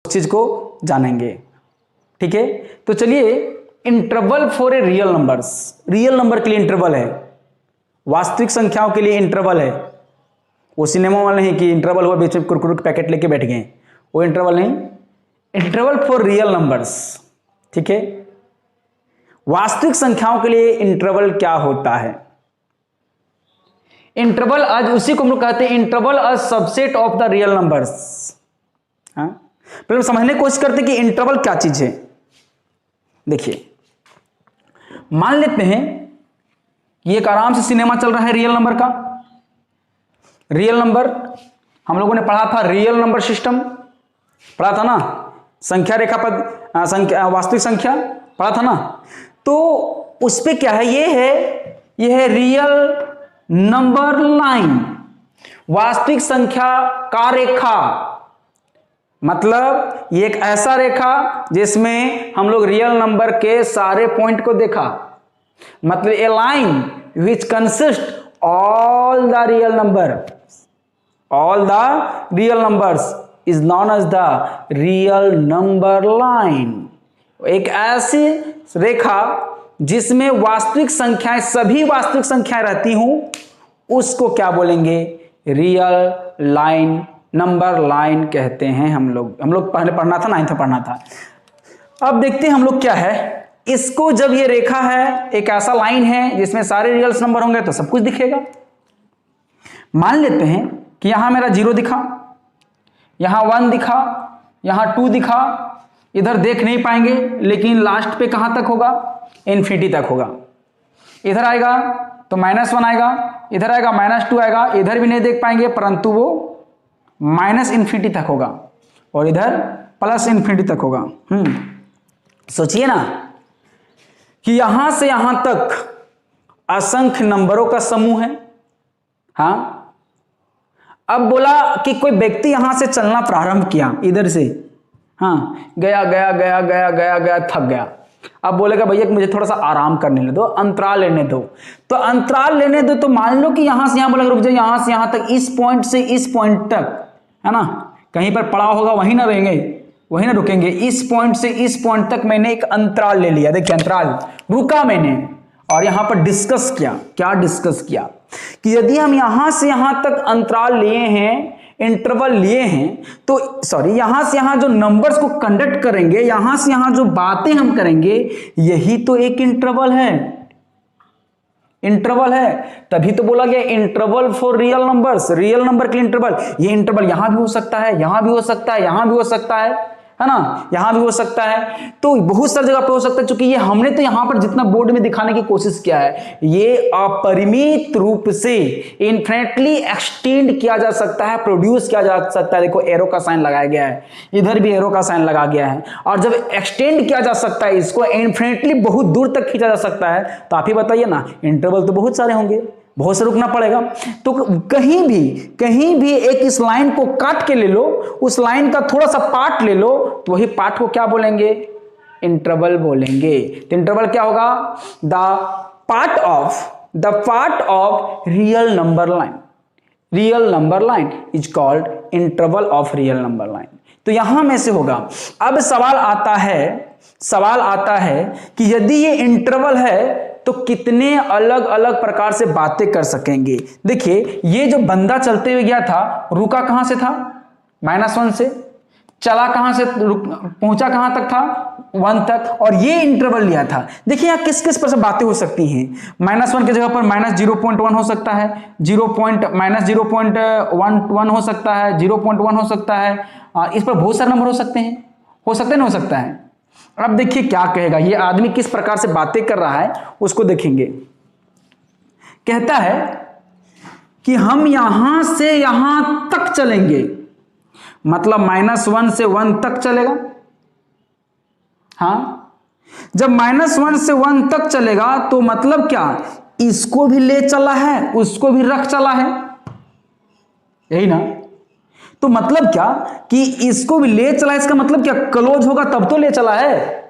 चीज को जानेंगे। ठीक है, तो चलिए, interval for a real numbers, real number के लिए इंटरवल है, वास्तविक संख्याओं के लिए इंटरवल है। वो सिनेमा वाले नहीं कि इंटरवल हुआ बीच में कुरकुरे के पैकेट लेके बैठ गए, वो इंटरवल नहीं, इंटरवल फॉर रियल नंबर्स। ठीक है, वास्तविक संख्याओं के लिए इंटरवल क्या होता है? इंटरवल आज उसी को हम लोग कहते हैं interval a subset of the real numbers. हाँ, पहले समझने की कोशिश करते हैं कि इंटरवल क्या चीज है। देखिए, मान लेते हैं कि एक आराम से सिनेमा चल रहा है रियल नंबर का। रियल नंबर हम लोगों ने पढ़ा था, रियल नंबर सिस्टम पढ़ा था ना, संख्या रेखा पद संख्या, वास्तविक संख्या पढ़ा था ना। तो उस पे क्या है, ये है रियल नंबर लाइन, वास्तविक संख्या का रेखा। मतलब ये एक ऐसा रेखा जिसमें हम लोग रियल नंबर के सारे पॉइंट को देखा। मतलब a line which consist all the real numbers is known as the real number line. एक ऐसी रेखा जिसमें वास्तविक संख्याएं, सभी वास्तविक संख्याएं रहती हूं, उसको क्या बोलेंगे? रियल लाइन, नंबर लाइन कहते हैं। हम लोग पहले पढ़ना था, 9th में पढ़ना था। अब देखते हैं हम लोग क्या है इसको। जब ये रेखा है, एक ऐसा लाइन है जिसमें सारे रियल नंबर होंगे तो सब कुछ दिखेगा। मान लेते हैं कि यहां मेरा 0 दिखा, यहां 1 दिखा, यहां 2 दिखा, इधर देख नहीं पाएंगे, लेकिन लास्ट पे कहां तक होगा? इन्फिनिटी तक होगा। इधर आएगा तो -1 आएगा, इधर आएगा -2 आएगा, इधर भी नहीं देख पाएंगे, परंतु वो -इन्फिनिटी तक होगा, और इधर +इन्फिनिटी तक होगा। सोचिए ना कि यहां से यहां तक असंख्य नंबरों का समूह है। हाँ, अब बोला कि कोई व्यक्ति यहां से चलना प्रारंभ किया, इधर से, हाँ, गया गया गया गया गया गया, थक गया। अब बोलेगा भैया मुझे थोड़ा सा आराम करने दो, अंतराल लेने दो। तो अंतराल लेने दो, तो मान लो कि यहां से यहां बोलेगा रुक जाओ, यहां से यहां तक, इस पॉइंट से इस पॉइंट तक, है ना, कहीं पर पड़ाव होगा वहीं ना रहेंगे, वहीं ना रुकेंगे। इस पॉइंट से इस पॉइंट तक मैंने एक अंतराल ले लिया। देखिए, अंतराल रुका मैंने, और यहां पर डिस्कस किया। क्या डिस्कस किया? कि यदि हम यहां से यहां तक अंतराल लिए हैं, इंटरवल लिए हैं, तो यहां से यहां जो नंबर्स को कंडक्ट करेंगे, यहां से यहां जो बातें हम करेंगे, यही तो एक इंटरवल है। इंटरवल है, तभी तो बोला गया interval for real numbers, real number के लिए इंटरवल। ये इंटरवल यहां भी हो सकता है, यहां भी हो सकता है, यहां भी हो सकता है ना, यहां भी हो सकता है, तो बहुत सारी जगह पे हो सकता है। क्योंकि ये हमने तो यहां पर जितना बोर्ड में दिखाने की कोशिश किया है, ये अपरिमित रूप से इनफिनिटली एक्सटेंड किया जा सकता है, प्रोड्यूस किया जा सकता है। देखो, एरो का साइन लगाया गया है, इधर भी एरो का साइन लगा गया है। और जब एक्सटेंड किया जा सकता है, इसको इनफिनिटली बहुत दूर तक खींचा जा सकता है, तो आप ही बताइए ना, इंटरवल तो बहुत सारे होंगे, बहुत से रुकना पड़ेगा। तो कहीं भी एक इस लाइन को काट के ले लो, उस लाइन का थोड़ा सा पार्ट ले लो, तो वही पार्ट को क्या बोलेंगे? इंटरवल बोलेंगे। तो इंटरवल क्या होगा? The part of real number line. Real number line is called interval of real number line. तो यहां में से होगा। अब सवाल आता है कि यदि ये इंटरवल है तो कितने अलग अलग प्रकार से बातें कर सकेंगे। देखिए, ये जो बंदा चलते हुए गया था, रुका कहां से था? -1 से। चला कहां से, पहुंचा कहां तक था? 1 तक। और ये इंटरवल लिया था। देखिए यहां किस किस पर से बातें हो सकती हैं। -1 की जगह पर -0.1 हो सकता है, -0.11 हो सकता है, 0.1 हो सकता है। इस पर बहुत सारे नंबर हो सकते हैं, नहीं हो सकता है। अब देखिए क्या कहेगा ये आदमी, किस प्रकार से बातें कर रहा है उसको देखेंगे। कहता है कि हम यहां से यहां तक चलेंगे, मतलब -1 से 1 तक चलेगा। हाँ, जब -1 से 1 तक चलेगा तो मतलब क्या? इसको भी ले चला है, उसको भी रख चला है, यही ना। तो मतलब क्या कि इसको भी ले चला है, इसका मतलब क्या? क्लोज होगा तब तो ले चला है।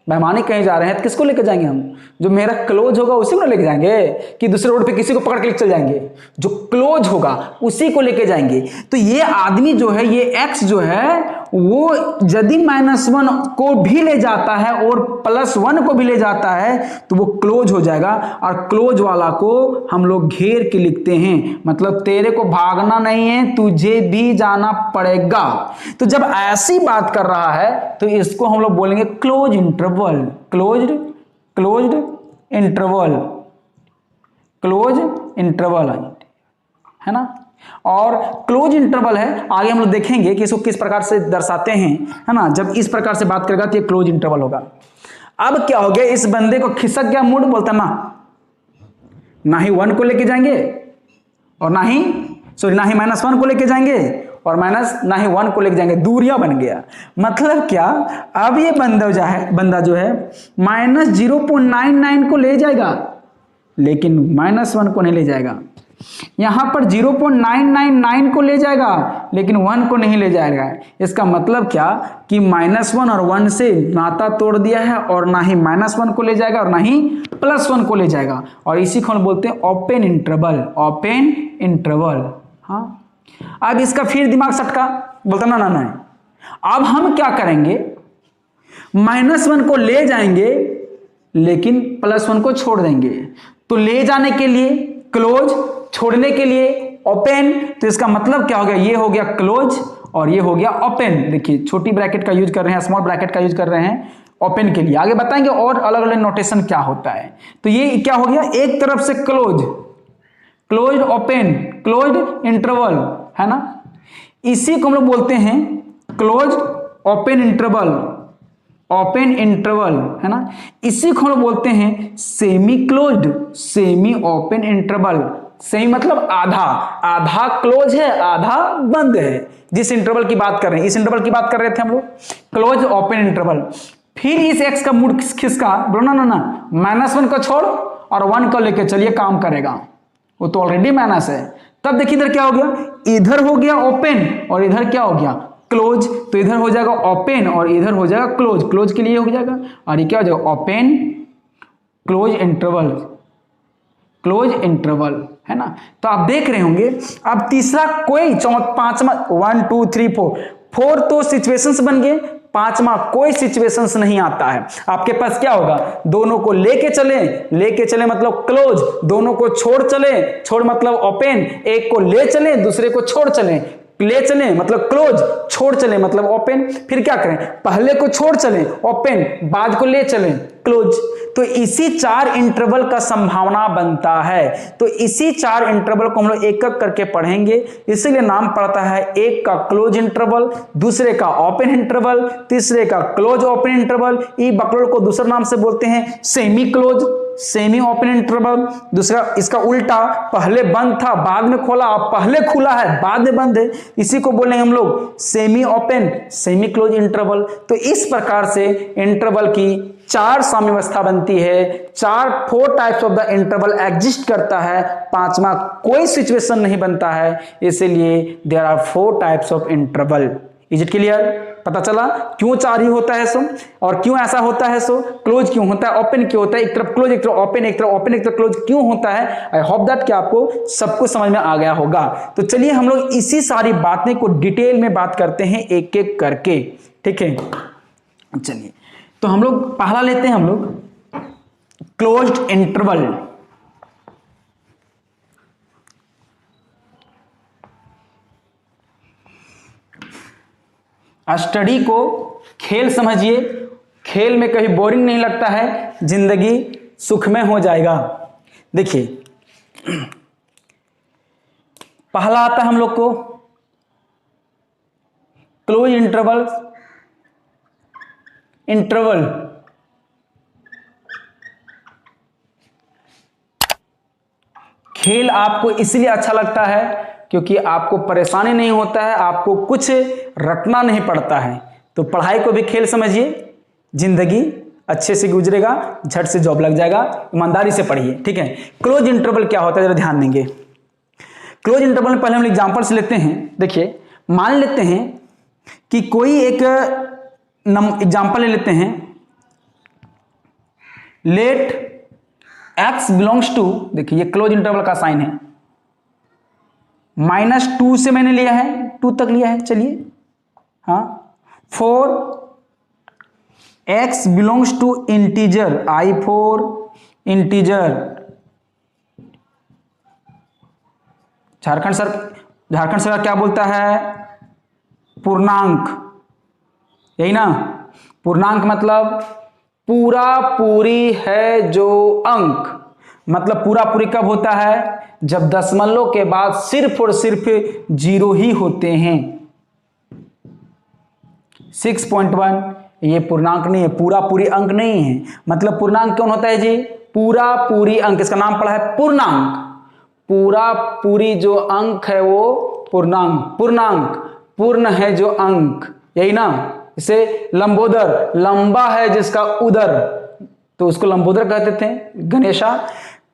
मेहमान कहीं जा रहे हैं तो किसको लेकर जाएंगे हम? जो मेरा क्लोज होगा उसी को लेके जाएंगे, कि दूसरे रोड पे किसी को पकड़ के चल जाएंगे? जो क्लोज होगा उसी को लेके जाएंगे। तो ये आदमी जो है, ये एक्स जो है, वो यदि -1 को भी ले जाता है और +1 को भी ले जाता है तो वो क्लोज हो जाएगा, और क्लोज वाला को हम लोग घेर के लिखते हैं, मतलब तेरे को भागना नहीं है, तुझे भी जाना पड़ेगा। तो जब ऐसी बात कर रहा है तो इसको हम लोग बोलेंगे close interval, closed interval, close interval है ना। और क्लोज इंटरवल है, आगे हम लोग देखेंगे कि इसको किस प्रकार से दर्शाते हैं, है ना। जब इस प्रकार से बात करेगा तो ये क्लोज इंटरवल होगा। अब क्या हो गया, इस बंदे को खिसक गया मूड, बोलता ना ही 1 को लेके जाएंगे और ना ही -1 को लेके जाएंगे और ना ही 1 को लेके जाएंगे, दूरियां बन गया। मतलब क्या, अब ये बंदा जो है -0.99 को ले जाएगा लेकिन -1 को नहीं ले जाएगा। यहां पर 0.999 को ले जाएगा लेकिन 1 को नहीं ले जाएगा। इसका मतलब क्या कि -1 और 1 से नाता तोड़ दिया है, और ना ही -1 को ले जाएगा और ना ही +1 को ले जाएगा, और इसी को हम बोलते हैं ओपन इंटरवल। हाँ, अब इसका फिर दिमाग सटका, बोलता ना। अब हम क्या करेंगे, -1 को ले जाएंगे लेकिन +1 को छोड़ देंगे। तो ले जाने के लिए क्लोज, छोड़ने के लिए ओपन, तो इसका मतलब क्या हो गया, ये हो गया क्लोज और ये हो गया ओपन। देखिए छोटी ब्रैकेट का यूज कर रहे हैं, स्मॉल ब्रैकेट का यूज कर रहे हैं ओपन के लिए, आगे बताएंगे और अलग अलग नोटेशन क्या होता है। तो ये क्या हो गया, एक तरफ से क्लोज ओपन, क्लोज इंटरवल, है ना। इसी को हम लोग बोलते हैं क्लोज ओपन इंटरवल, है ना। इसी को हम लोग बोलते हैं सेमी ओपन इंटरवल। सेमी मतलब आधा क्लोज है, आधा बंद है। जिस इंटरवल की बात कर रहे हैं, इस इंटरवल की बात कर रहे थे हम लोग, क्लोज ओपन इंटरवल। फिर इस एक्स का मूड खिसका, बोलो ना -1 को छोड़ और 1 को लेके चलिए, काम करेगा, वो तो ऑलरेडी माइनस है। तब देखिए इधर क्या हो गया, इधर हो गया ओपन और इधर क्या हो गया क्लोज, तो इधर हो जाएगा ओपन और इधर हो जाएगा क्लोज के लिए हो जाएगा, और ये क्या हो जाएगा ओपन क्लोज इंटरवल, है ना। तो आप देख रहे होंगे, अब तीसरा कोई पांचवा 1 2 3 4 तो सिचुएशंस बन गए, पांचवा कोई सिचुएशंस नहीं आता है। आपके पास क्या होगा, दोनों को लेके चले मतलब क्लोज, दोनों को छोड़ मतलब ओपन, एक को ले चले दूसरे को छोड़ चले, ले चले मतलब क्लोज, छोड़ चले मतलब ओपन। फिर क्या करें, पहले को छोड़ चले ओपन, बाद को ले चले क्लोज। तो इसी 4 इंटरवल का संभावना बनता है। तो इसी 4 इंटरवल को हम लोग एक एक करके पढ़ेंगे, इसीलिए नाम पड़ता है एक का क्लोज इंटरवल, दूसरे का ओपन इंटरवल, तीसरे का क्लोज ओपन इंटरवल। ई बकलोल को दूसरा नाम से बोलते हैं सेमी ओपन इंटरवल। दूसरा इसका उल्टा, पहले बंद था बाद में खोला, अब पहले खुला है बाद में बंद है, इसी को बोलेंगे हम लोग semi open semi close interval. तो इस प्रकार से इंटरवल की 4 साम्यावस्था बनती है, 4 types of the interval exist करता है, पांचवा कोई सिचुएशन नहीं बनता है, इसीलिए there are 4 types of interval. Is it clear? पता चला क्यों 4 ही होता है सो, और क्यों ऐसा होता है सो, क्लोज क्यों होता है, ओपन क्यों होता है, एक तरफ क्लोज एक तरफ ओपन, एक तरफ ओपन एक तरफ क्लोज क्यों होता है। आई होप दैट कि आपको सब कुछ समझ में आ गया होगा। तो चलिए हम लोग इसी सारी बातें को डिटेल में बात करते हैं एक एक करके, ठीक है। चलिए तो हम लोग पहला लेते हैं, हम लोग क्लोज्ड इंटरवल। स्टडी को खेल समझिए, खेल में कहीं बोरिंग नहीं लगता है, जिंदगी सुखमय हो जाएगा। देखिए पहला आता है हम लोग को क्लोज इंटरवल। खेल आपको इसलिए अच्छा लगता है क्योंकि आपको परेशानी नहीं होता है, आपको कुछ रटना नहीं पड़ता है। तो पढ़ाई को भी खेल समझिए, जिंदगी अच्छे से गुजरेगा, झट से जॉब लग जाएगा, ईमानदारी से पढ़िए, ठीक है। क्लोज इंटरवल क्या होता है जरा ध्यान देंगे। क्लोज इंटरवल में पहले हम एग्जांपल्स लेते हैं। देखिए मान लेते हैं कि कोई एक एग्जांपल ले लेते हैं, लेट x बिलोंग्स टू, देखिए ये क्लोज इंटरवल का साइन है, -2 से मैंने लिया है, 2 तक लिया है, चलिए हाँ 4 x belongs to integer, I for integer. Jharkhand सरकार क्या बोलता है? पूर्णांक, यही ना? पूर्णांक मतलब पूरा पूरी है जो अंक, मतलब पूरा पूरी कब होता है? जब दशमलव के बाद सिर्फ और सिर्फ 0 ही होते हैं। 6.1 ये पूर्णांक नहीं है, पूरा पूरी अंक नहीं है। मतलब पूर्णांक कौन होता है जी? पूरा पूरी अंक, इसका नाम पड़ा है पूर्णांक। पूरा पूरी जो अंक है वो पूर्णांक। पूर्णांक पूर्ण है जो अंक, यही ना? इसे लंबोदर, लंबा है जिसका उदर, तो उसको लंबोदर कहते थे गणेशा।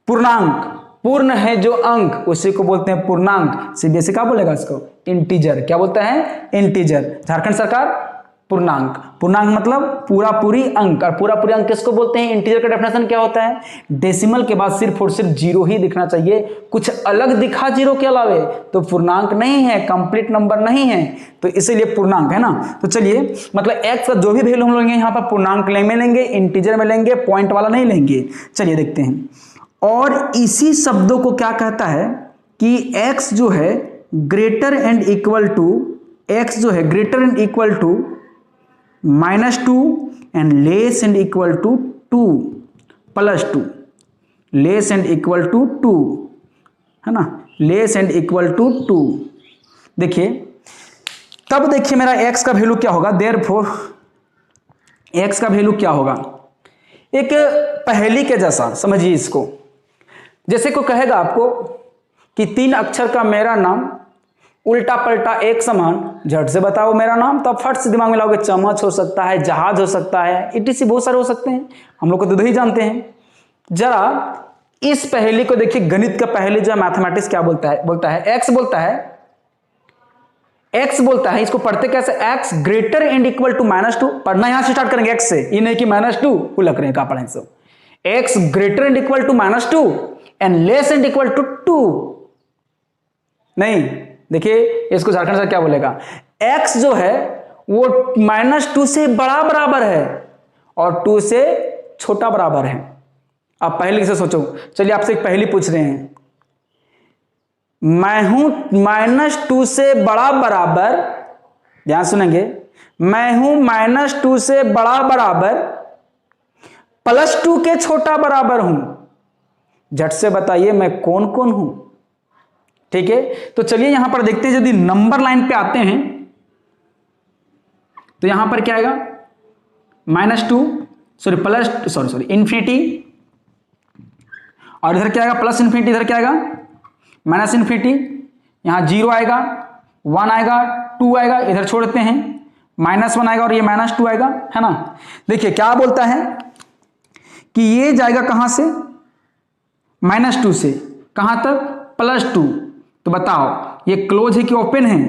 पूर्णांक पूर्ण है जो अंक, उसी को बोलते हैं पूर्णांक। सीबीएसई क्या बोलेगा इसको? इंटीजर। क्या बोलता है? इंटीजर। झारखंड सरकार पूर्णांक। पूर्णांक मतलब पूरा पूरी अंक, और पूरा पूरी अंक किसको बोलते हैं? इंटीजर का डेफिनेशन क्या होता है? डेसिमल के बाद सिर्फ और सिर्फ 0 ही दिखना चाहिए, कुछ अलग दिखा 0 के अलावे तो पूर्णांक नहीं है, कंप्लीट नंबर नहीं है, तो इसीलिए पूर्णांक है ना। तो चलिए, मतलब x का जो भी वैल्यू हम लेंगे यहाँ पर पूर्णांक में लेंगे, इंटीजर में लेंगे, पॉइंट वाला नहीं लेंगे। चलिए देखते हैं। और इसी शब्दों को क्या कहता है कि x जो है greater and equal to, x जो है greater and equal to -2 and less and equal to 2 +2, less and equal to 2, है ना? Less and equal to 2। देखिए, तब देखिए मेरा x का वैल्यू क्या होगा? देयरफॉर x का वैल्यू क्या होगा? एक पहेली के जैसा समझिए इसको। जैसे को कहेगा आपको कि 3 अक्षर का मेरा नाम, उल्टा पलटा एक समान, झट से बताओ मेरा नाम, तब फट से दिमाग में लाओगे चम्मच हो सकता है, जहाज हो सकता है, इटीसी बहुत सारे हो सकते हैं, हम लोग को तो दो ही जानते हैं। जरा इस पहेली को देखिए, गणित का पहेली जो है, मैथमेटिक्स क्या बोलता है? x बोलता है, इसको पढ़ते कैसे? x greater and equal to -2। पढ़ना यहां से स्टार्ट करेंगे x से, ये नहीं कि -2 वो लग रहे हैं, क्या पढ़ें सब। x greater and equal to -2 and less and equal to 2। नहीं, देखिए इसको झारखंड से क्या बोलेगा? x जो है वो -2 से बड़ा बराबर है और 2 से छोटा बराबर है। आप पहले से सोचो। चलिए आपसे एक पहेली पूछ रहे हैं, मैं हूं -2 से बड़ा बराबर, ध्यान सुनेंगे, मैं हूं -2 से बड़ा बराबर +2 के छोटा बराबर हूं, झट से बताइए मैं कौन कौन हूं? ठीक है, तो चलिए यहां पर देखते हैं। यदि नंबर लाइन पे आते हैं तो यहां पर क्या आएगा? इन्फिनिटी, और इधर क्या आएगा? Plus infinity. इधर क्या आएगा? Minus infinity. यहां 0 आएगा, 1 आएगा, 2 आएगा, इधर छोड़ देते हैं, -1 आएगा और ये -2 आएगा, है ना? देखिए क्या बोलता है कि ये जाएगा कहां से? -2 से कहां तक? +2। तो बताओ ये क्लोज है कि ओपन है?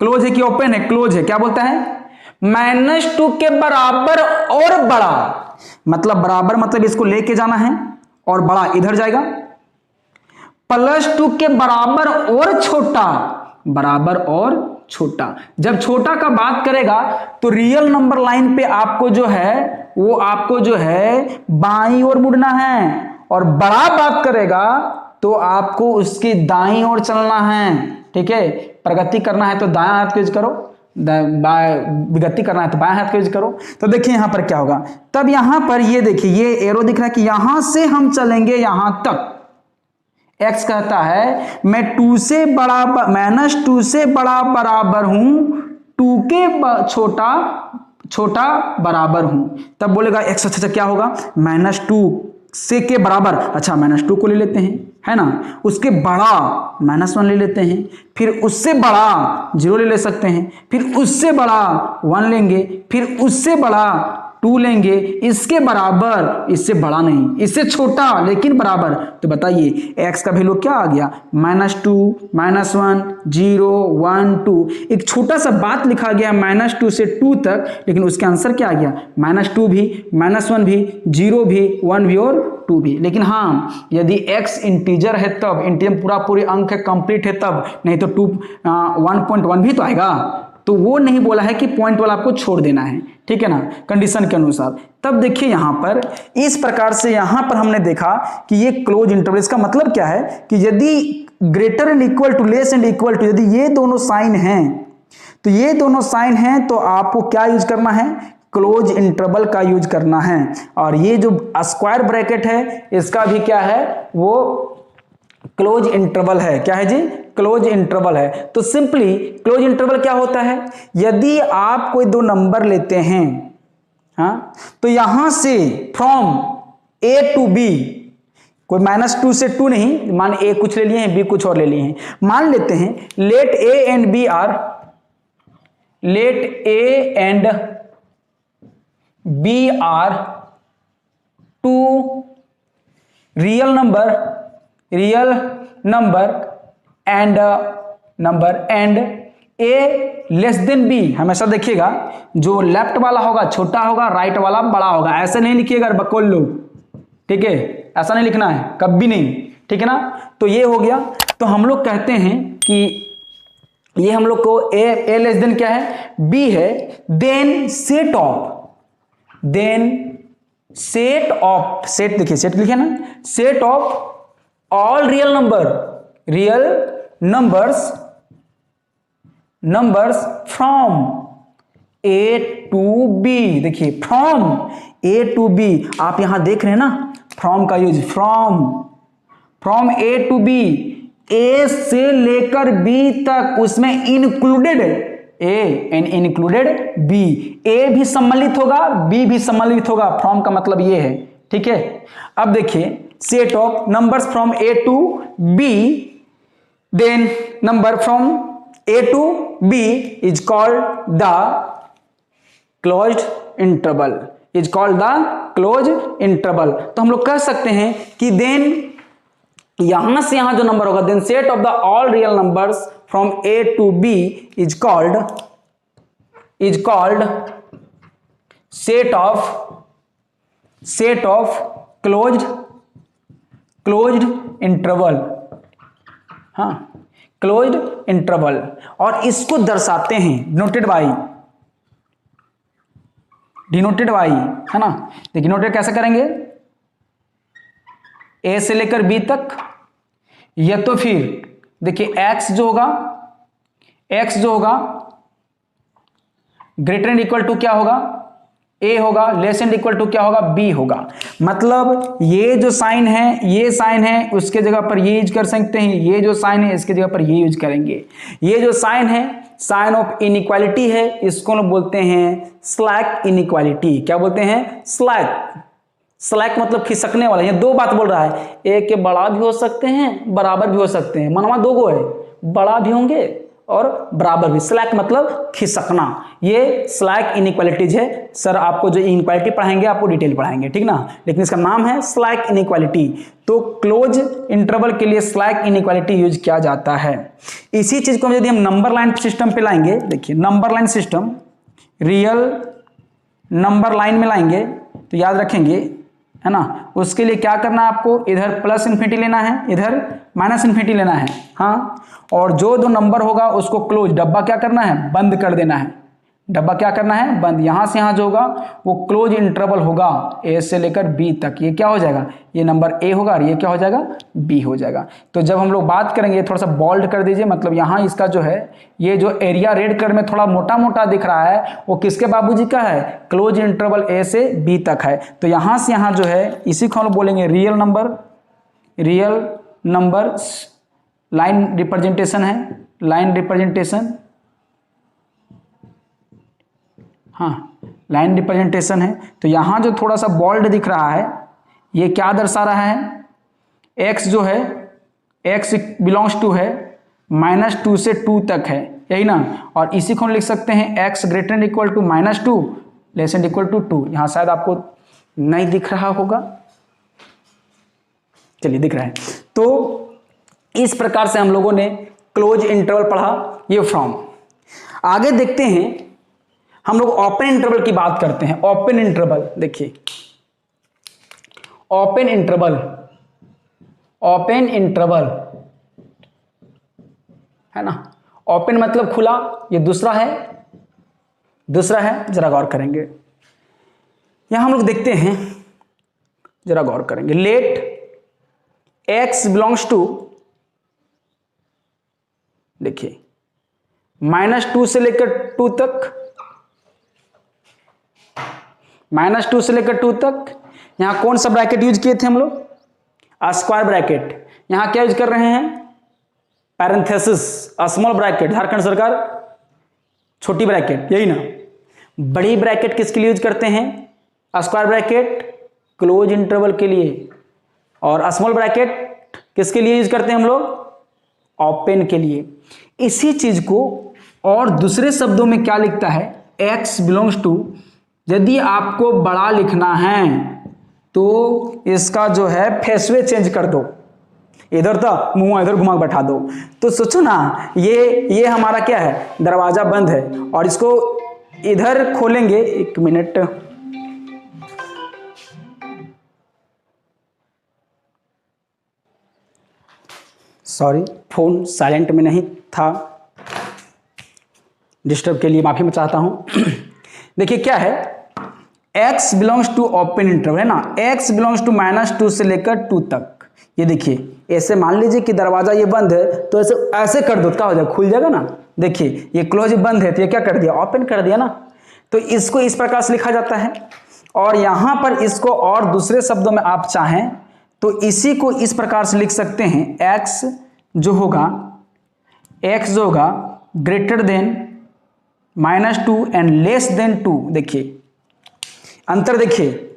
क्लोज है कि ओपन है? क्लोज है। क्या बोलता है? -2 के बराबर और बड़ा, मतलब बराबर मतलब इसको लेके जाना है, और बड़ा इधर जाएगा। +2 के बराबर और छोटा, बराबर और छोटा। जब छोटा का बात करेगा तो रियल नंबर लाइन पे आपको जो है वो आपको जो है बाईं ओर मुड़ना है, और बड़ा बात करेगा तो आपको उसकी दाईं ओर चलना है। ठीक है, प्रगति करना है तो दायां हाथ यूज करो, विगति करना है तो बाएं हाथ यूज करो। तो देखिए यहां पर क्या होगा? तब यहां पर ये देखिए, ये एरो दिख रहा है कि यहां से हम चलेंगे यहां तक। x कहता है मैं -2 से बड़ा बराबर हूं, 2 के छोटा बराबर हूं। तब बोलेगा x अच्छा क्या होगा? -2 से के बराबर, अच्छा -2 को ले लेते हैं, है ना? उसके बड़ा -1 ले लेते हैं, फिर उससे बड़ा 0 ले सकते हैं, फिर उससे बड़ा 1 लेंगे, फिर उससे बड़ा 2 लेंगे, इसके बराबर, इससे बड़ा नहीं, इससे छोटा लेकिन बराबर। तो बताइए x का वैल्यू क्या आ गया? -2, -1, 0, 1, 2। एक छोटा सा बात लिखा गया -2 से 2 तक, लेकिन उसके आंसर क्या आ गया? -2 भी, -1 भी, 0 भी, 1 भी और 2 भी। लेकिन हाँ, यदि x इंटीजर है तब, इंटीजर पूरा पूरी अंक है, कंप्लीट है तब, नहीं तो 1.1 भी तो आएगा। तो वो नहीं बोला है कि पॉइंट वाला आपको छोड़ देना है, ठीक है ना, कंडीशन के अनुसार। तब देखिए यहां पर इस प्रकार से यहां पर हमने देखा कि ये क्लोज इंटरवल, इसका मतलब क्या है कि यदि greater and equal to, less and equal to, यदि ये दोनों साइन हैं, तो ये दोनों साइन हैं तो आपको क्या यूज करना है, क्लोज इंटरवल का यूज करना है। और ये जो स्क्वायर ब्रैकेट है इसका भी क्या है, वो क्लोज इंटरवल है। क्या है जी, क्लोज इंटरवल है। तो सिंपली क्लोज इंटरवल क्या होता है, यदि आप कोई दो नंबर लेते हैं, हाँ, तो यहां से फ्रॉम ए टू बी, कोई -2 से 2 नहीं, मान ए कुछ ले लिए हैं, बी कुछ और ले लिए हैं, मान लेते हैं let A and B are, let A and B are two real number and A less than B. हमेशा देखिएगा जो लेफ्ट वाला होगा छोटा होगा, राइट वाला बड़ा होगा, ऐसे नहीं लिखिएगा बकौल लोग, ठीक है, ऐसा नहीं लिखना है कभी नहीं, ठीक है ना। तो ये हो गया। तो हम लोग कहते हैं कि ये हम लोग को ए लेस देन क्या है, बी है, देन सेट ऑफ, सेट देखिए, सेट लिखे ना, set of all real numbers from A to B. देखिए फ्रॉम ए टू बी, आप यहां देख रहे हैं ना फ्रॉम का use, from A to B, A से लेकर बी तक, उसमें included A and included B, A भी सम्मिलित होगा, बी भी सम्मिलित होगा, फ्रॉम का मतलब ये है, ठीक है। अब देखिए set of numbers from A to B, then number from A to B is called the closed interval, तो हम लोग कह सकते हैं कि देन यहां से यहां जो नंबर होगा, then set of the all real numbers from A to B is called set of closed interval, हाँ, क्लोज्ड इंटरवल। और इसको दर्शाते हैं डिनोटेड बाई, है ना। देखिए डिनोटेड कैसे करेंगे, ए से लेकर बी तक, या तो फिर देखिए x जो होगा ग्रेटर एंड इक्वल टू क्या होगा, a होगा, लेस एंड इक्वल टू क्या होगा, b होगा। मतलब ये जो साइन है, ये साइन है, उसके जगह पर ये यूज कर सकते हैं, ये जो साइन है इसके जगह पर ये यूज करेंगे। ये जो साइन है साइन ऑफ इनइक्वालिटी है, इसको लोग बोलते हैं स्लैक इनइक्वालिटी। क्या बोलते हैं, स्लैक मतलब खिसकने वाला। ये दो बात बोल रहा है, एक के बड़ा भी हो सकते हैं, बराबर भी हो सकते हैं, मनवा दो गो है, बड़ा भी होंगे और बराबर भी। स्लैक मतलब खिसकना, ये स्लैक इनइक्वालिटीज है। सर आपको जो इनइक्वालिटी पढ़ाएंगे आपको डिटेल पढ़ाएंगे, ठीक ना, लेकिन इसका नाम है स्लैक इनइक्वालिटी। तो क्लोज इंटरवल के लिए स्लैक इनइक्वालिटी यूज किया जाता है। इसी चीज को यदि हम नंबर लाइन सिस्टम पे लाएंगे, देखिए number line system, real number line में लाएंगे तो याद रखेंगे, है ना, उसके लिए क्या करना है आपको, इधर प्लस इन्फिनिटी लेना है, इधर माइनस इन्फिनिटी लेना है, हाँ। और जो दो नंबर होगा उसको क्लोज, डब्बा क्या करना है, बंद कर देना है, डब्बा क्या करना है, बंद। यहां से यहां जो होगा वो क्लोज इंटरवल होगा, ए से लेकर बी तक। ये क्या हो जाएगा, ये नंबर ए होगा और ये क्या हो जाएगा, बी हो जाएगा। तो जब हम लोग बात करेंगे, थोड़ा सा बोल्ड कर दीजिए, मतलब यहां इसका जो है, ये जो एरिया रेड कलर में थोड़ा मोटा मोटा दिख रहा है, वो किसके बाबूजी का है, क्लोज इंटरवल ए से बी तक है। तो यहां से यहां जो है, इसी को हम लोग बोलेंगे रियल नंबर लाइन रिप्रेजेंटेशन है, लाइन रिप्रेजेंटेशन, हाँ, लाइन रिप्रेजेंटेशन है। तो यहां जो थोड़ा सा बोल्ड दिख रहा है, ये क्या दर्शा रहा है, x जो है, x बिलोंग्स टू है -2 से 2 तक है, यही ना। और इसी को हम लिख सकते हैं x greater and equal to -2, less and equal to 2। यहां शायद आपको नहीं दिख रहा होगा, चलिए दिख रहा है। तो इस प्रकार से हम लोगों ने क्लोज इंटरवल पढ़ा, ये फ्रॉम। आगे देखते हैं, हम लोग ओपन इंटरवल की बात करते हैं। ओपन इंटरवल, देखिए ओपन इंटरवल है ना, ओपन मतलब खुला, ये दूसरा है दूसरा है, जरा गौर करेंगे, यहां हम लोग देखते हैं, जरा गौर करेंगे, लेट x बिलोंग्स टू, देखिए -2 से लेकर 2 तक, -2 से लेकर 2 तक। यहां कौन सा ब्रैकेट यूज किए थे हम लोग? Square bracket. यहां क्या यूज कर रहे हैं? पैरेंथेसिस, स्मॉल ब्रैकेट, झारखंड सरकार छोटी ब्रैकेट, यही ना। बड़ी ब्रैकेट किसके लिए यूज करते हैं? स्क्वायर ब्रैकेट क्लोज इंटरवल के लिए, और स्मॉल ब्रैकेट किसके लिए यूज करते हैं हम लोग? ओपन के लिए। इसी चीज को और दूसरे शब्दों में क्या लिखता है? x बिलोंग्स टू, यदि आपको बड़ा लिखना है तो इसका जो है फेसवे चेंज कर दो, इधर था मुंह इधर घुमा बैठा दो। तो सोचो ना, ये हमारा क्या है? दरवाजा बंद है, और इसको इधर खोलेंगे, 1 मिनट, सॉरी फोन साइलेंट में नहीं था, डिस्टर्ब के लिए माफी मैं चाहता हूं। देखिए क्या है, x belongs to open interval है ना, x बिलोंग्स टू -2 से लेकर 2 तक। ये देखिए, ऐसे मान लीजिए कि दरवाजा ये बंद है, तो ऐसे ऐसे कर दो, क्या हो जाएगा? खुल जाएगा ना। देखिए ये क्लोज बंद है, तो ये क्या कर दिया? ओपन कर दिया ना। तो इसको इस प्रकार से लिखा जाता है। और यहां पर इसको और दूसरे शब्दों में आप चाहें तो इसी को इस प्रकार से लिख सकते हैं, x जो होगा greater than -2 and less than 2। देखिए अंतर, देखिए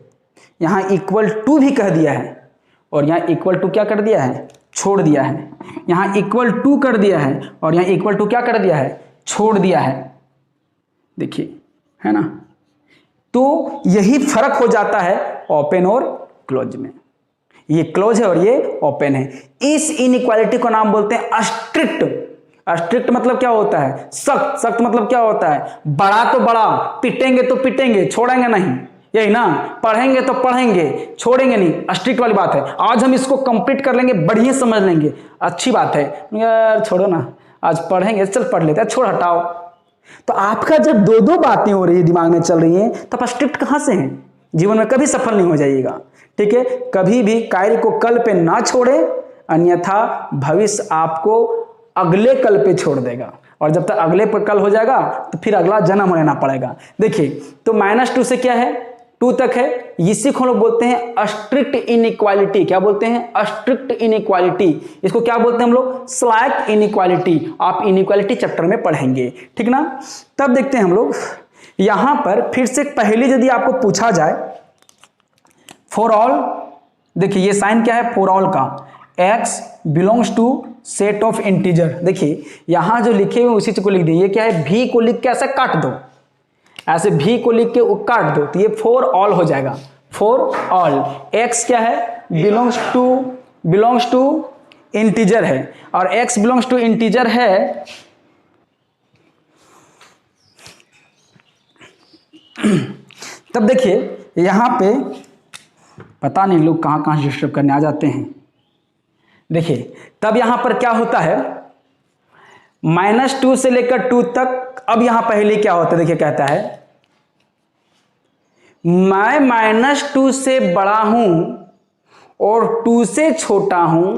यहां इक्वल टू भी कह दिया है, और यहां इक्वल टू क्या कर दिया है? छोड़ दिया है। यहां इक्वल टू कर दिया है, और यहां इक्वल टू क्या कर दिया है? छोड़ दिया है। देखिए, है ना। तो यही फर्क हो जाता है ओपन और क्लोज में। ये क्लोज है और ये ओपन है। इस इनइक्वालिटी को नाम बोलते हैं स्ट्रिक्ट। स्ट्रिक्ट मतलब क्या होता है? सख्त। सख्त मतलब क्या होता है? बड़ा तो बड़ा, पिटेंगे तो पिटेंगे, छोड़ेंगे नहीं, यही ना। पढ़ेंगे तो पढ़ेंगे, छोड़ेंगे नहीं, स्ट्रिक्ट वाली बात है। आज हम इसको कंप्लीट कर लेंगे, बढ़िया समझ लेंगे, अच्छी बात है। यार छोड़ो ना, आज पढ़ेंगे, चल पढ़ लेते हैं, छोड़ हटाओ। तो आपका जब दो बातें हो रही है, दिमाग में चल रही हैं, तब स्ट्रिक्ट कहां से हैं? जीवन में कभी सफल नहीं हो जाइएगा, ठीक है। कभी भी कार्य को कल पे ना छोड़े, अन्यथा भविष्य आपको अगले कल पे छोड़ देगा, और जब तक अगले पर कल हो जाएगा तो फिर अगला जन्म लेना पड़ेगा। देखिए, तो -2 से क्या है? 2 तक है। इसी को हम लोग बोलते हैं स्ट्रिक्ट इनइक्वालिटी। क्या बोलते हैं? Strict inequality. इसको क्या बोलते हैं हम लोग? Slack inequality. आप इनइक्वालिटी चैप्टर में पढ़ेंगे, ठीक ना। तब देखते हैं हम लोग यहां पर फिर से पहले यदि आपको पूछा जाए फॉर ऑल, देखिए ये साइन क्या है? फॉर ऑल का x belongs to set of integer. देखिए यहां जो लिखे हुए उसी को लिख दिए। ये क्या है? भी को लिख के ऐसे काट दो, ऐसे भी को लिख के काट दो, तो ये फॉर ऑल हो जाएगा। फॉर ऑल x क्या है? बिलोंग्स टू इंटीजर है, और x बिलोंग्स टू इंटीजर है। तब देखिए यहां पे पता नहीं लोग कहां कहां डिस्टर्ब करने आ जाते हैं। देखिए तब यहां पर क्या होता है? -2 से लेकर 2 तक। अब यहां पहले क्या होता है? देखिए कहता है मैं -2 से बड़ा हूं और 2 से छोटा हूं,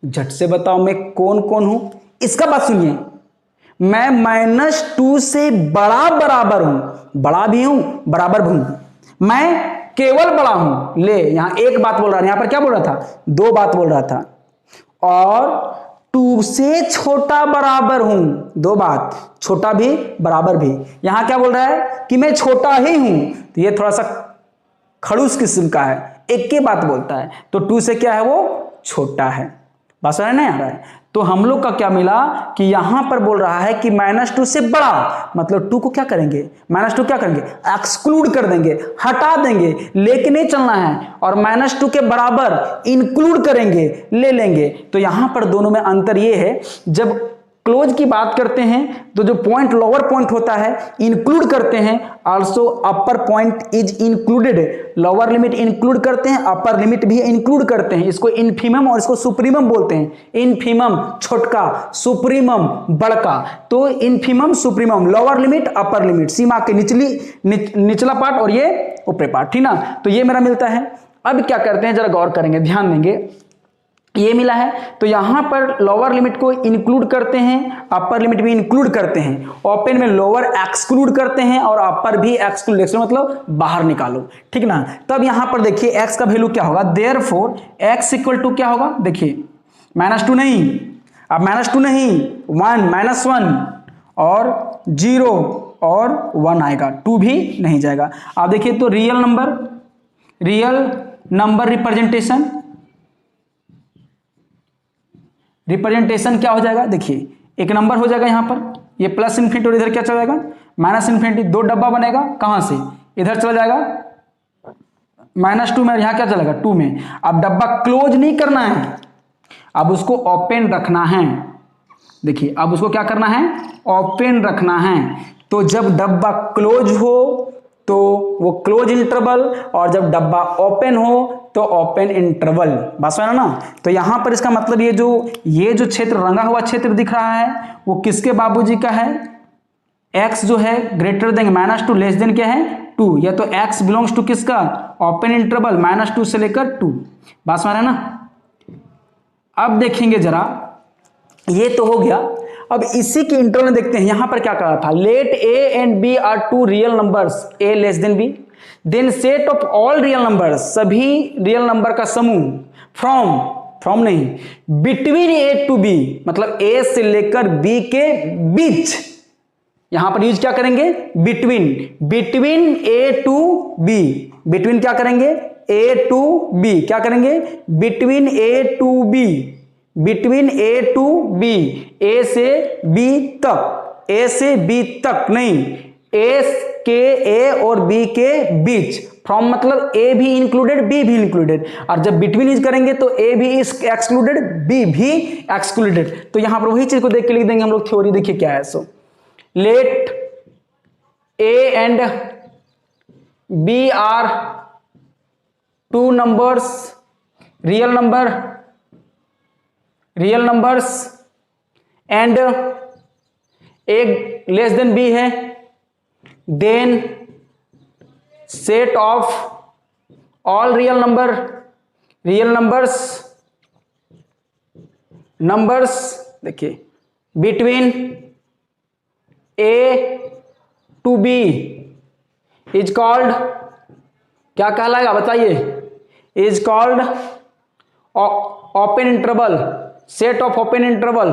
झट से बताओ मैं कौन कौन हूं? इसका बात सुनिए, मैं -2 से बड़ा बराबर हूं, बड़ा भी हूं बराबर भी हूं, मैं केवल बड़ा हूं। ले यहां एक बात बोल रहा है, यहां पर क्या बोल रहा था? 2 बात बोल रहा था। और 2 से छोटा बराबर हूं, 2 बात, छोटा भी बराबर भी। यहां क्या बोल रहा है? कि मैं छोटा ही हूं। तो ये थोड़ा सा खड़ूस किस्म का है, एक के बात बोलता है। तो 2 से क्या है? वो छोटा है। बात समझ नहीं आ रहा है? तो हम लोग का क्या मिला कि यहां पर बोल रहा है कि -2 से बड़ा, मतलब 2 को क्या करेंगे? -2 क्या करेंगे? एक्सक्लूड कर देंगे, हटा देंगे, लेके नहीं चलना है। और -2 के बराबर इंक्लूड करेंगे, ले लेंगे। तो यहां पर दोनों में अंतर यह है, जब क्लोज की बात करते हैं तो जो पॉइंट लोअर पॉइंट होता है इंक्लूड करते हैं, also upper point is included, lower limit include करते हैं, अपर लिमिट भी इंक्लूड करते हैं। इसको इन्फीमम और इसको सुप्रीमम बोलते हैं। इन्फीमम छोटका, सुप्रीमम बड़का। तो infimum supremum, lower limit upper limit, सीमा के निचला पार्ट और ये ऊपरी पार्ट, ठीक ना। तो ये मेरा मिलता है। अब क्या करते हैं, जरा गौर करेंगे, ध्यान देंगे। ये मिला है तो यहां पर लोअर लिमिट को इंक्लूड करते हैं, अपर लिमिट भी इंक्लूड करते हैं। ओपन में लोअर एक्सक्लूड करते हैं और अपर भी एक्सक्लूड, मतलब बाहर निकालो, ठीक ना। तब यहां पर देखिए x का वैल्यू क्या होगा, देयरफॉर x इक्वल टू क्या होगा, देखिए -2 नहीं, अब -2 नहीं, 1 -1 और 0 और 1 आएगा, 2 भी नहीं जाएगा। आप देखिए तो रियल नंबर रिप्रेजेंटेशन क्या हो जाएगा, देखिए एक नंबर हो जाएगा यहां पर, ये प्लस इन्फिनिटी और इधर क्या चला जाएगा माइनस इन्फिनिटी, 2 डब्बा बनेगा, कहां से इधर चला जाएगा -2 में, यहां क्या चलेगा 2 में। अब डब्बा क्लोज नहीं करना है, अब उसको ओपन रखना है। देखिए अब उसको क्या करना है, ओपन रखना है। तो जब डब्बा क्लोज हो तो वो क्लोज इंटरवल, और जब डब्बा ओपन हो तो ओपन इंटरवल, बात समझ ना। तो यहां पर इसका मतलब ये जो क्षेत्र रंगा हुआ क्षेत्र दिख रहा है वो किसके बाबूजी का है, x जो है ग्रेटर देन -2 लेस देन क्या है 2, या तो x बिलोंग्स टू किसका, ओपन इंटरवल -2 से लेकर 2, बात समझ ना। अब देखेंगे जरा, ये तो हो गया। अब इसी के इंटरवल में देखते हैं, यहां पर क्या कहा था, let a and b are 2 real numbers, a less than b, then set of all real numbers, सभी रियल नंबर का समूह, फ्रॉम नहीं, बिटवीन a टू b, मतलब a से लेकर b के बीच, यहां पर यूज क्या करेंगे, between a to b, between क्या करेंगे a टू b, क्या करेंगे between a to b, between a to b, a से b तक, a से b तक नहीं, a के a और b के बीच, फ्रॉम मतलब a भी इंक्लूडेड b भी इंक्लूडेड, और जब बिटवीन यूज करेंगे तो a भी इज एक्सक्लूडेड b भी एक्सक्लूडेड। तो यहां पर वही चीज को देख के लिख देंगे हम लोग, थ्योरी देखिए क्या है। So let a and b are 2 numbers, real numbers and एक लेस देन b है, then set of all real numbers देखिए between a to b is called, क्या कहलाएगा बताइए, is called open interval, set of open interval.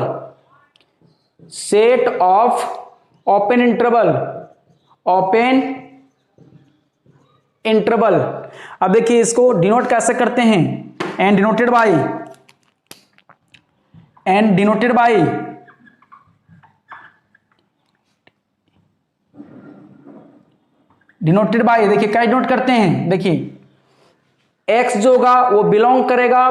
अब देखिए इसको denote कैसे करते हैं, एंड डिनोटेड बाई, देखिए क्या डिनोट करते हैं, देखिए x जो होगा वो बिलोंग करेगा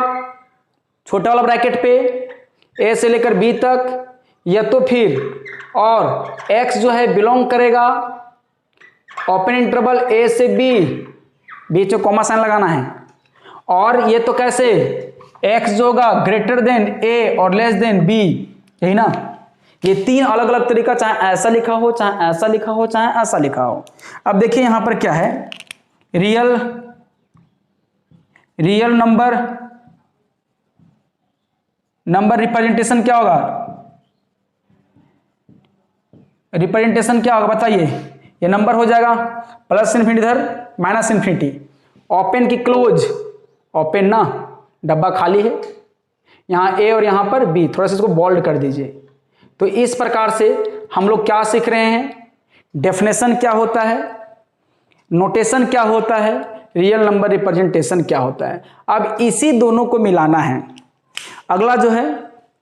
छोटा वाला ब्रैकेट पे a से लेकर b तक, या तो फिर और x जो है बिलोंग करेगा ओपन इंटरवल a से b, बीच में कॉमा साइन लगाना है, और ये तो कैसे x जो होगा ग्रेटर देन a और लेस देन b, यही ना। ये 3 अलग अलग तरीका, चाहे ऐसा लिखा हो, चाहे ऐसा लिखा हो, चाहे ऐसा लिखा हो। अब देखिए यहां पर क्या है, रियल नंबर रिप्रेजेंटेशन क्या होगा, बताइए। ये नंबर हो जाएगा प्लस इन्फिनिटी इधर माइनस इन्फिनिटी, ओपन की क्लोज, ओपन ना डब्बा खाली है, यहां ए और यहां पर बी, थोड़ा सा इसको बोल्ड कर दीजिए। तो इस प्रकार से हम लोग क्या सीख रहे हैं, डेफिनेशन क्या होता है, नोटेशन क्या होता है, रियल नंबर रिप्रेजेंटेशन क्या होता है। अब इसी दोनों को मिलाना है। अगला जो है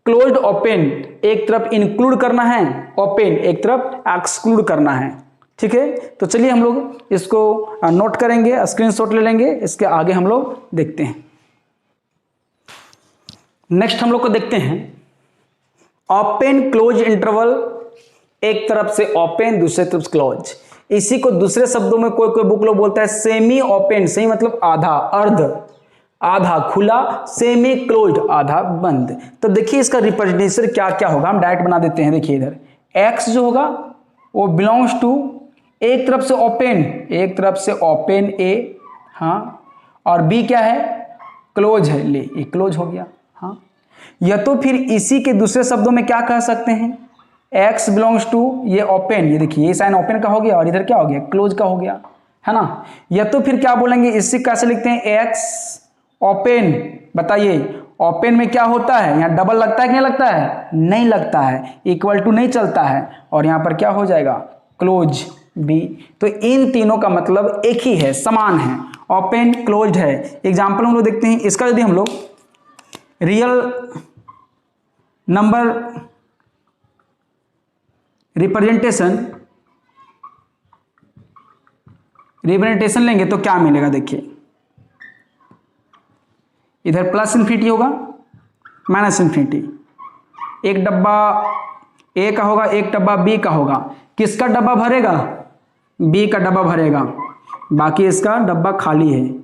क्लोज्ड ओपन, एक तरफ इंक्लूड करना है, ओपन एक तरफ एक्सक्लूड करना है, ठीक है। तो चलिए हम लोग इसको नोट करेंगे, स्क्रीनशॉट ले लेंगे, इसके आगे हम लोग देखते हैं। नेक्स्ट हम लोग को देखते हैं ओपन क्लोज इंटरवल, एक तरफ से ओपन दूसरे तरफ से क्लोज। इसी को दूसरे शब्दों में कोई कोई बुक लोग बोलता है सेमी ओपन, सेमी मतलब आधा, अर्ध, आधा खुला, सेमी क्लोज्ड आधा बंद। तो देखिए इसका रिप्रेजेंटेशन क्या क्या होगा, हम डायरेक्ट बना देते हैं। देखिए इधर x जो होगा वो बिलोंग्स टू एक तरफ से ओपन, एक तरफ से ओपन ए, हाँ, और b क्या है, क्लोज है, ले ये क्लोज हो गया, हाँ। या तो फिर इसी के दूसरे शब्दों में क्या कह सकते हैं, x बिलोंग्स टू ये ओपन, ये देखिए ये साइन ओपन का हो गया और इधर क्या हो गया, क्लोज का हो गया, है ना। या तो फिर क्या बोलेंगे, इससे कैसे लिखते हैं, x ओपन, बताइए ओपन में क्या होता है, यहाँ डबल लगता है कि नहीं लगता है, नहीं लगता है, इक्वल टू नहीं चलता है, और यहाँ पर क्या हो जाएगा, क्लोज बी। तो इन तीनों का मतलब एक ही है, समान है, ओपन क्लोज्ड है। एग्जाम्पल हम लोग देखते हैं इसका, यदि हम लोग रियल नंबर रिप्रेजेंटेशन लेंगे तो क्या मिलेगा, देखिए इधर प्लस इन्फिनिटी होगा, माइनस इन्फिनिटी, एक डब्बा ए का होगा, एक डब्बा बी का होगा। किसका डब्बा भरेगा, बी का डब्बा भरेगा, बाकी इसका डब्बा खाली है।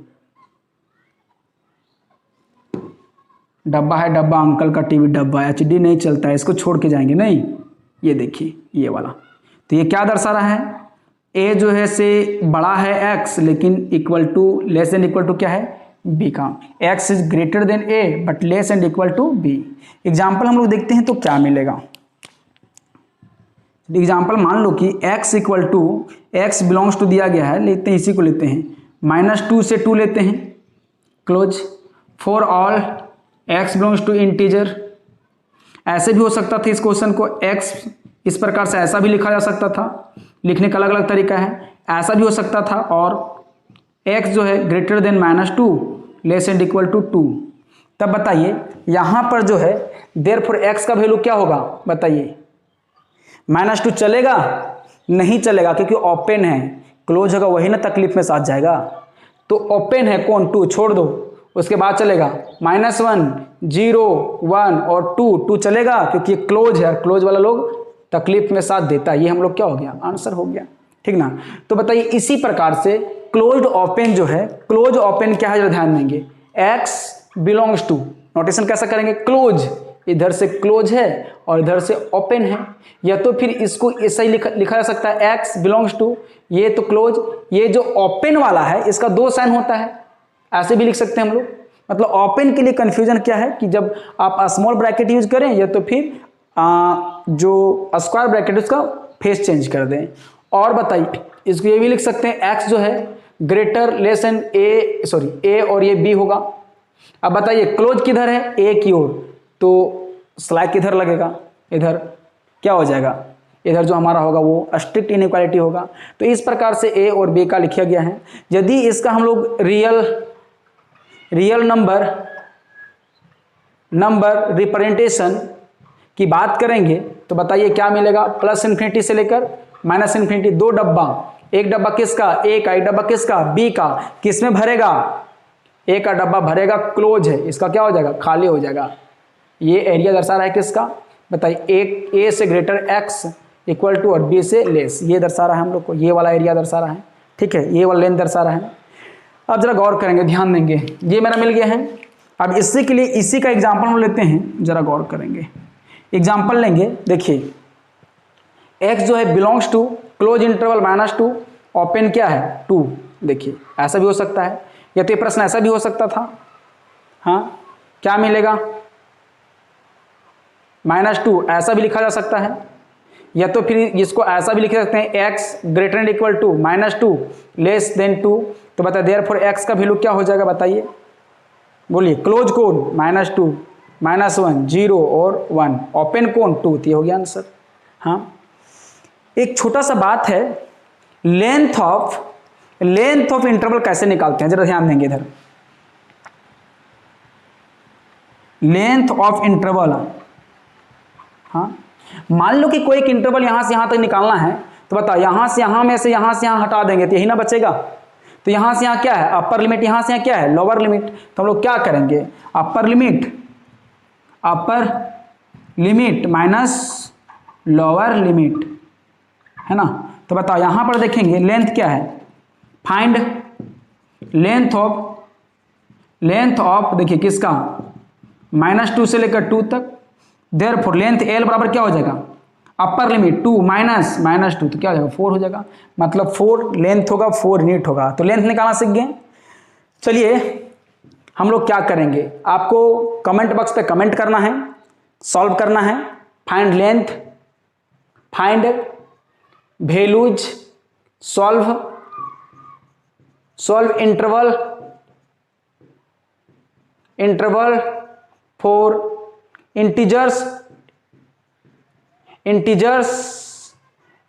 डब्बा है, डब्बा अंकल का टीवी डब्बा, एचडी नहीं चलता है, इसको छोड़ के जाएंगे नहीं। ये देखिए ये वाला, तो ये क्या दर्शा रहा है, ए जो है से बड़ा है एक्स, लेकिन equal to less than equal to क्या है, बी का। x is greater than a but less and equal to b। Example हम लोग देखते हैं तो क्या मिलेगा। एग्जाम्पल मान लो कि x equal to x belongs to दिया गया है, लेते हैं इसी को लेते हैं, -2 से 2 लेते हैं, close, for all x belongs to integer. ऐसे भी हो सकता था इस क्वेश्चन को, x इस प्रकार से ऐसा भी लिखा जा सकता था, लिखने का अलग अलग तरीका है, ऐसा भी हो सकता था, और x जो है greater than -2 less and equal to 2। तब बताइए यहाँ पर जो है देयरफॉर x का वैल्यू क्या होगा, बताइए, -2 चलेगा, नहीं चलेगा, क्योंकि ओपन है, क्लोज होगा वही ना तकलीफ में साथ जाएगा। तो ओपन है कौन, 2 छोड़ दो, उसके बाद चलेगा -1 0 1 और 2 चलेगा, क्योंकि क्लोज है, क्लोज वाला लोग तकलीफ में साथ देता है। ये हम लोग क्या हो गया, आंसर हो गया, ठीक ना। तो बताइए इसी प्रकार से क्लोज्ड ओपन जो है, क्लोज ओपन क्या है, जो ध्यान देंगे, x बिलोंग्स टू, नोटेशन कैसा करेंगे, क्लोज, इधर से क्लोज है और इधर से ओपन है। या तो फिर इसको ऐसा ही लिखा जा सकता है, x बिलोंग्स टू, ये तो क्लोज, ये जो ओपन वाला है इसका 2 साइन होता है, ऐसे भी लिख सकते हैं हम लोग। मतलब ओपन के लिए कंफ्यूजन क्या है कि जब आप स्मॉल ब्रैकेट यूज करें या तो फिर जो स्क्वायर ब्रैकेट उसका फेस चेंज कर दें। और बताइए इसको ये भी लिख सकते हैं, x जो है ग्रेटर लेस एंड ए और ये b होगा। अब बताइए क्लोज किधर है, a की ओर, तो स्लैग किधर लगेगा, इधर क्या हो जाएगा, इधर जो हमारा होगा वो स्ट्रिक्ट इनइक्वालिटी होगा। तो इस प्रकार से a और b का लिखा गया है। यदि इसका हम लोग रियल नंबर रिप्रेजेंटेशन की बात करेंगे तो बताइए क्या मिलेगा, प्लस इन्फिनिटी से लेकर माइनस इन्फिनिटी, 2 डब्बा, एक डब्बा किसका, a का, एक डब्बा किसका, b का, किसमें भरेगा, a का डब्बा भरेगा, क्लोज है, इसका क्या हो जाएगा, खाली हो जाएगा। ये एरिया दर्शा रहा है किसका, बताइए, a से ग्रेटर x इक्वल टू और b से लेस, ये दर्शा रहा है हम लोग को, ये वाला एरिया दर्शा रहा है, ठीक है, ये वाला लेंथ दर्शा रहा है। अब जरा गौर करेंगे, ध्यान देंगे, ये मेरा मिल गया है। अब इससे के लिए इसी का एग्जाम्पल हम लेते हैं, जरा गौर करेंगे, एग्जाम्पल लेंगे। देखिए x जो है belongs to close interval -2, open क्या है 2। देखिए ऐसा भी हो सकता है, या तो ये प्रश्न ऐसा भी हो सकता था, हाँ, क्या मिलेगा, -2 ऐसा भी लिखा जा सकता है, या तो फिर इसको ऐसा भी लिख सकते हैं, x greater and equal to -2 less than 2। तो बताइए देयरफॉर x का वैल्यू क्या हो जाएगा, बताइए, बोलिए, क्लोज कौन, -2 -1 0 और 1, ओपन कौन 2, तो ये हो गया आंसर। हाँ, एक छोटा सा बात है, लेंथ ऑफ इंटरवल कैसे निकालते हैं, जरा ध्यान देंगे इधर, लेंथ ऑफ इंटरवल। हाँ, मान लो कि कोई एक इंटरवल यहां से यहां तक निकालना है, तो बताओ यहां से यहां में से यहां से यहां हटा देंगे तो यही ना बचेगा। तो यहां से यहां क्या है, अपर लिमिट, यहां से यहां क्या है, लोअर लिमिट। तो हम लोग क्या करेंगे, upper limit minus lower limit, है ना। तो बताओ यहाँ पर देखेंगे लेंथ क्या है, फाइंड लेंथ ऑफ देखिए किसका, -2 से लेकर 2 तक। देयरफॉर लेंथ L बराबर क्या हो जाएगा, अपर लिमिट 2 -2 तो क्या हो जाएगा 4 हो जाएगा, मतलब 4 लेंथ होगा 4 यूनिट होगा। तो लेंथ निकालना सीख गए। चलिए हम लोग क्या करेंगे, आपको कमेंट बॉक्स पे कमेंट करना है, सॉल्व करना है। Find length, find values, solve interval for integers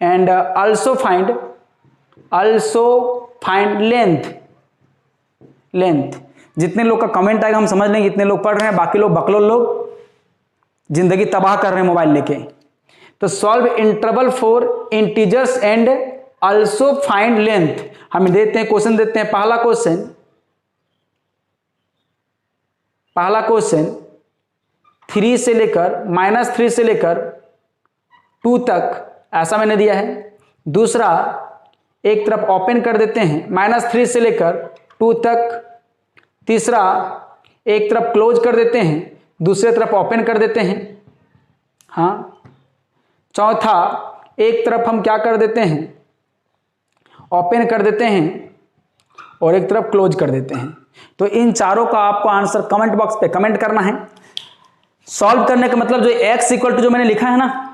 and also find length. जितने लोग का कमेंट आएगा हम समझ लेंगे इतने लोग पढ़ रहे हैं, बाकी लोग बकलोल लोग जिंदगी तबाह कर रहे हैं मोबाइल लेके। तो solve interval for integers and also find length. हम देते हैं क्वेश्चन, देते हैं पहला क्वेश्चन 3 से लेकर -3 से लेकर 2 तक, ऐसा मैंने दिया है। दूसरा एक तरफ ओपन कर देते हैं -3 से लेकर 2 तक। तीसरा एक तरफ क्लोज कर देते हैं, दूसरे तरफ ओपन कर देते हैं। हाँ, चौथा एक तरफ हम क्या कर देते हैं, ओपन कर देते हैं और एक तरफ क्लोज कर देते हैं। तो इन चारों का आपको आंसर कमेंट बॉक्स पे कमेंट करना है। सॉल्व करने का मतलब जो x इक्वल टू जो मैंने लिखा है ना,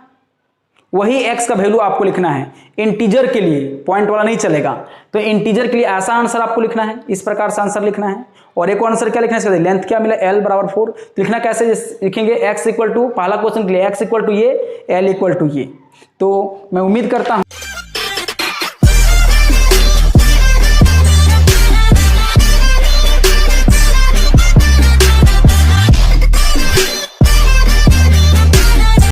वही x का वैल्यू आपको लिखना है। इंटीजर के लिए पॉइंट वाला नहीं चलेगा, तो इंटीजर के लिए ऐसा आंसर आपको लिखना है, इस प्रकार से आंसर लिखना है। और एक आंसर क्या लिखना है, लेंथ क्या मिला, L बराबर 4। तो लिखना कैसे लिखेंगे, x इक्वल टू, पहला क्वेश्चन के लिए x इक्वल टू ये, L इक्वल टू ये। तो मैं उम्मीद करता हूँ